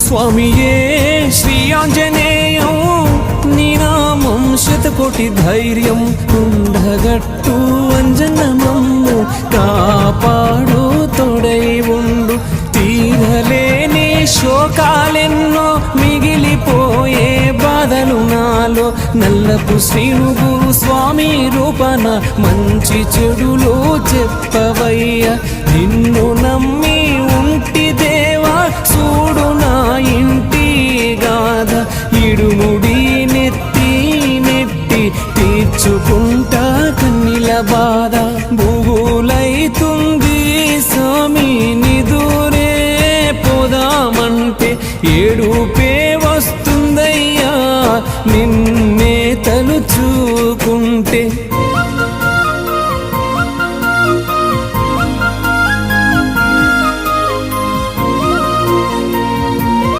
స్వామియే శ్రీ ఆంజనేయం నీ నామం శతకోటి ధైర్యం ఉండగట్టు అంజనమమ్ము కాపాడు తోడై ఉండు తీరలేని శోకాలెన్నో మిగిలిపోయే బాధలు నాలో నల్లపు శ్రీనుగు స్వామి రూపన మంచి చెడులు చెప్పవయ్యా నిన్ను నమ్మి ఉంటి దేవా చూడు నా ఇంటి గాథ ఇడుముడి నెత్తి నెట్టి తీర్చుకుంటా కన్నిల బాధ భూగులైతుంది స్వామి నిదురే పోదామంటే ఏడుపే వస్తుందయ్యా నిన్నే తలుచుకుంటే